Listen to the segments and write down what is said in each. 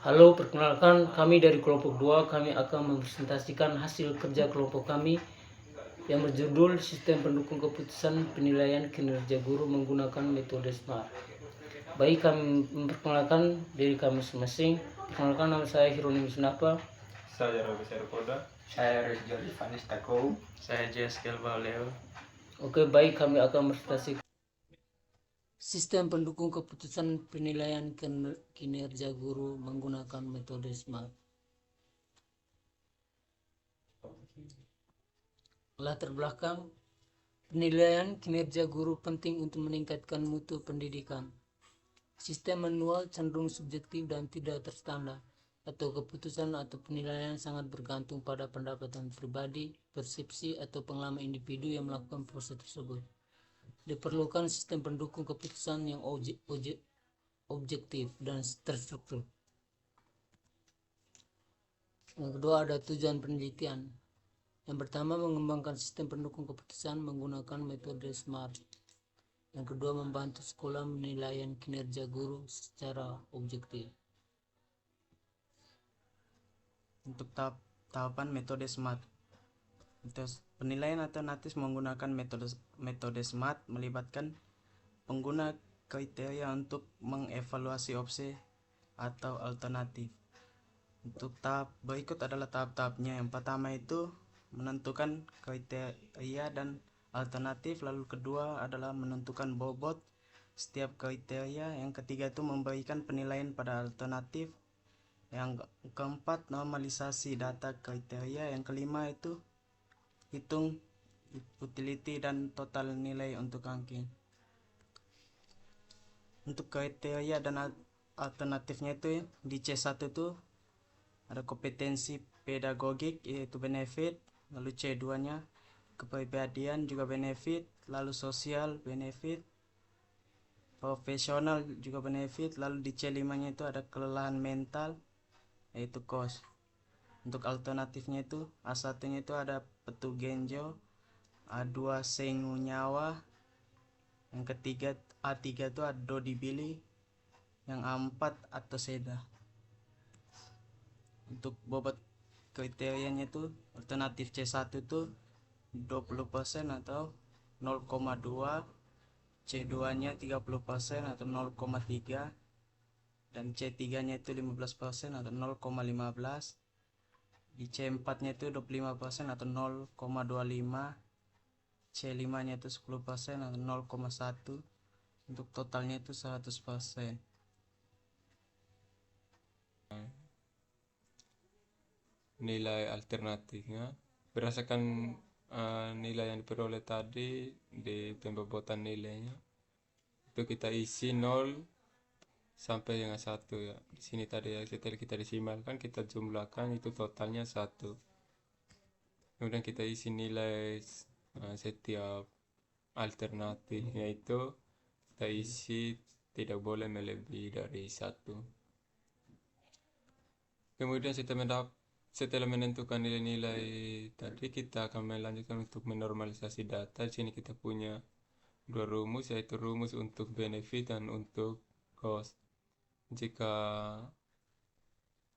Halo, perkenalkan kami dari kelompok 2. Kami akan mempresentasikan hasil kerja kelompok kami yang berjudul Sistem Pendukung Keputusan Penilaian Kinerja Guru Menggunakan Metode SMART. Baik, kami memperkenalkan diri kami masing-masing. Perkenalkan, nama saya Hieronymus Napa. Saya Robi Serukoda. Saya Rizal Ivanis Takou. Saya Jaskel Valeo. Oke, baik, kami akan mempresentasikan Sistem Pendukung Keputusan Penilaian Kinerja Guru Menggunakan Metode SMART. Latar belakang: penilaian kinerja guru penting untuk meningkatkan mutu pendidikan. Sistem manual cenderung subjektif dan tidak terstandar, atau keputusan atau penilaian sangat bergantung pada pendapatan pribadi, persepsi, atau pengalaman individu yang melakukan proses tersebut. Diperlukan sistem pendukung keputusan yang objektif dan terstruktur. Yang kedua, ada tujuan penelitian. Yang pertama, mengembangkan sistem pendukung keputusan menggunakan metode SMART. Yang kedua, membantu sekolah menilai kinerja guru secara objektif. Untuk tahapan metode SMART. Penilaian alternatif menggunakan metode SMART melibatkan pengguna kriteria untuk mengevaluasi opsi atau alternatif. Untuk tahap berikut adalah tahap-tahapnya. Yang pertama itu menentukan kriteria dan alternatif, lalu kedua adalah menentukan bobot setiap kriteria, yang ketiga itu memberikan penilaian pada alternatif, yang keempat normalisasi data kriteria, yang kelima itu hitung utility dan total nilai untuk ranking. Untuk kriteria dan alternatifnya itu di C1 itu ada kompetensi pedagogik yaitu benefit, lalu C2 nya kepribadian juga benefit, lalu sosial benefit, profesional juga benefit, lalu di C5 nya itu ada kelelahan mental yaitu cost. Untuk alternatifnya itu A1 nya itu ada petu genjo, A2 sengu nyawa, yang ketiga A3 itu ada dodibili, yang A4 atau seda. Untuk bobot kriterianya itu alternatif C1 itu 20% atau 0,2, C2 nya 30% atau 0,3, dan C3 nya itu 15% atau 0,15, di C4 nya itu 25% atau 0,25, C5 nya itu 10% atau 0,1, untuk totalnya itu 100%. Nilai alternatifnya berdasarkan nilai yang diperoleh tadi di pembobotan nilainya itu kita isi 0 sampai dengan 1 ya. Di sini tadi ya, setelah kita desimalkan kita jumlahkan itu totalnya 1. Kemudian kita isi nilai setiap alternatif, yaitu kita isi tidak boleh melebihi dari 1. Kemudian setelah menentukan nilai-nilai tadi, kita akan melanjutkan untuk menormalisasi data. Di sini kita punya dua rumus, yaitu rumus untuk benefit dan untuk cost. Jika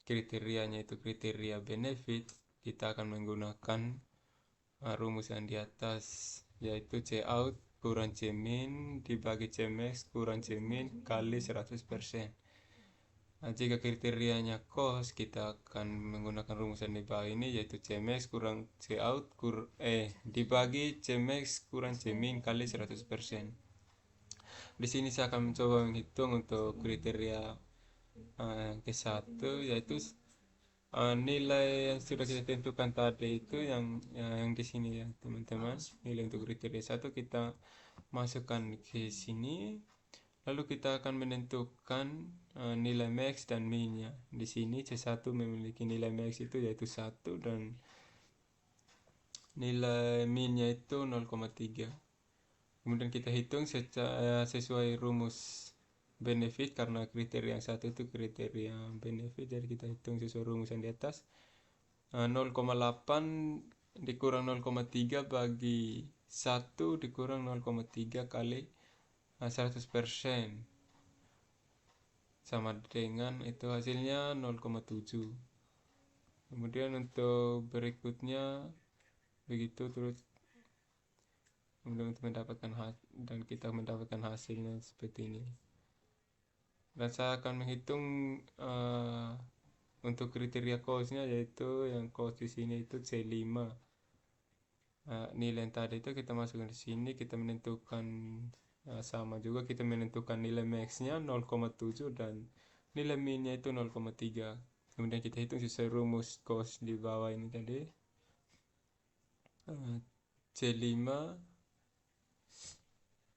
kriterianya itu kriteria benefit, kita akan menggunakan rumus yang di atas, yaitu C out kurang C min dibagi C max kurang C min kali 100%. Jika kriterianya cost, kita akan menggunakan rumus yang di bawah ini, yaitu C max kurang C out dibagi C max kurang C min kali 100%. Di sini saya akan mencoba menghitung untuk kriteria ke-1, yaitu nilai yang sudah kita tentukan tadi itu yang di sini ya teman-teman. Nilai untuk kriteria 1 kita masukkan ke sini. Lalu kita akan menentukan nilai max dan minnya. Di sini C1 memiliki nilai max itu yaitu 1 dan nilai minnya itu 0,3. Kemudian kita hitung sesuai rumus benefit, karena kriteria yang satu itu kriteria benefit, jadi kita hitung sesuai rumus yang di atas. 0,8 dikurang 0,3 bagi 1 dikurang 0,3 kali 100%. sama dengan itu hasilnya 0,7. Kemudian untuk berikutnya begitu terus, kemudian untuk mendapatkan dan kita mendapatkan hasilnya seperti ini. Dan saya akan menghitung untuk kriteria cosnya, yaitu yang cos di sini itu C5. Nilai yang tadi itu kita masukkan di sini, kita menentukan sama juga, kita menentukan nilai max-nya 0,7 dan nilai min-nya itu 0,3. Kemudian kita hitung sesuai rumus cos di bawah ini tadi. C5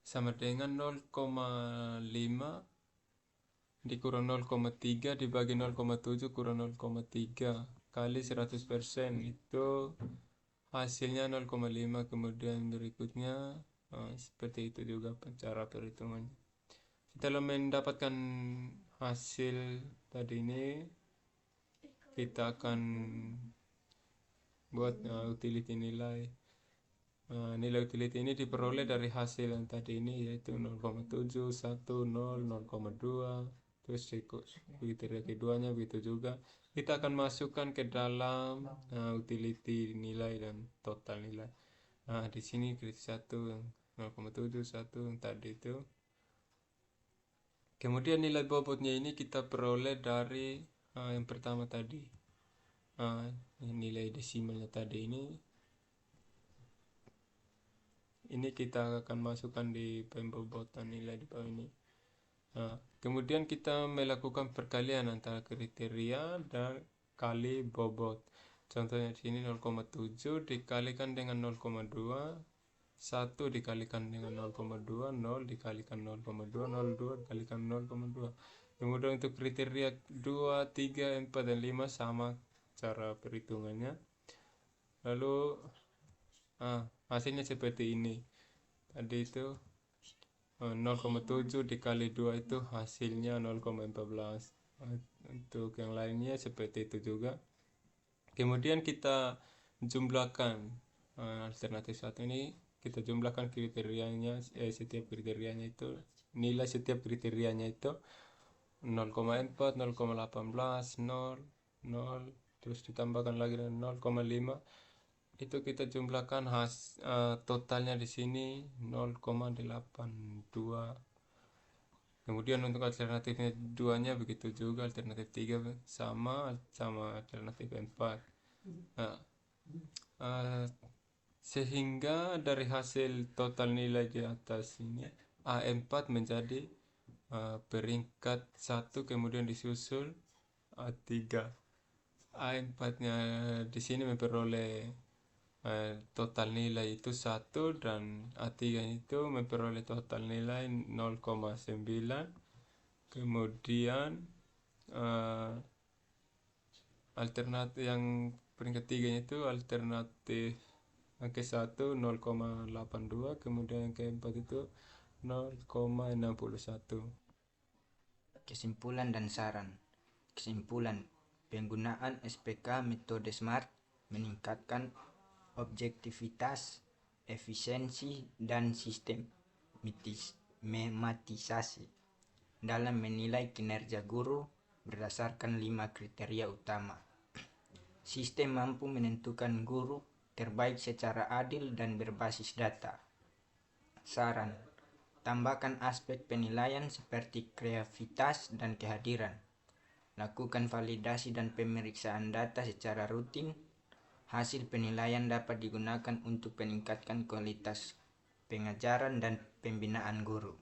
sama dengan 0,5 dikurang 0,3 dibagi 0,7 kurang 0,3 kali 100%, itu hasilnya 0,5. Kemudian berikutnya seperti itu juga cara perhitungannya. Kita mendapatkan hasil tadi ini, kita akan buat utility nilai. Nilai utility ini diperoleh dari hasil yang tadi ini, yaitu 0,7, 1, 0, 0,2, terus kriteria keduanya begitu juga. Kita akan masukkan ke dalam utility nilai dan total nilai. Di sini kriteria 1 0,7, 1 tadi itu. Kemudian nilai bobotnya ini kita peroleh dari yang pertama tadi, nilai desimalnya tadi ini kita akan masukkan di pembobotan nilai di bawah ini. Kemudian kita melakukan perkalian antara kriteria dan kali bobot. Contohnya di sini 0,7 dikalikan dengan 0,2, 1 dikalikan dengan 0,2, 0 dikalikan 0,2, 0,2 dikalikan 0,2. Kemudian untuk kriteria 2, 3, 4, dan 5 sama cara perhitungannya. Lalu hasilnya seperti ini. Tadi itu 0,7 dikali 2 itu hasilnya 0,14. Untuk yang lainnya seperti itu juga. Kemudian kita jumlahkan alternatif satu ini, kita jumlahkan kriterianya, setiap kriterianya itu, nilai setiap kriterianya itu 0,4, 0,18, 0, 0, terus ditambahkan lagi dengan 0,5. Itu kita jumlahkan totalnya di sini 0,82. Kemudian untuk alternatifnya 2-nya begitu juga, alternatif 3 sama alternatif 4. Sehingga dari hasil total nilai di atas ini, A4 menjadi peringkat 1, kemudian disusul A3. A4-nya di sini memperoleh total nilai itu 1 dan A3 itu memperoleh total nilai 0,9. Kemudian alternatif yang peringkat 3 itu alternatif yang ke-1 0,82, kemudian yang ke-4 itu 0,61. Kesimpulan dan saran. Kesimpulan, penggunaan SPK metode SMART meningkatkan objektivitas, efisiensi, dan sistematisasi dalam menilai kinerja guru berdasarkan 5 kriteria utama. Sistem mampu menentukan guru terbaik secara adil dan berbasis data. Saran, tambahkan aspek penilaian seperti kreativitas dan kehadiran. Lakukan validasi dan pemeriksaan data secara rutin. Hasil penilaian dapat digunakan untuk meningkatkan kualitas pengajaran dan pembinaan guru.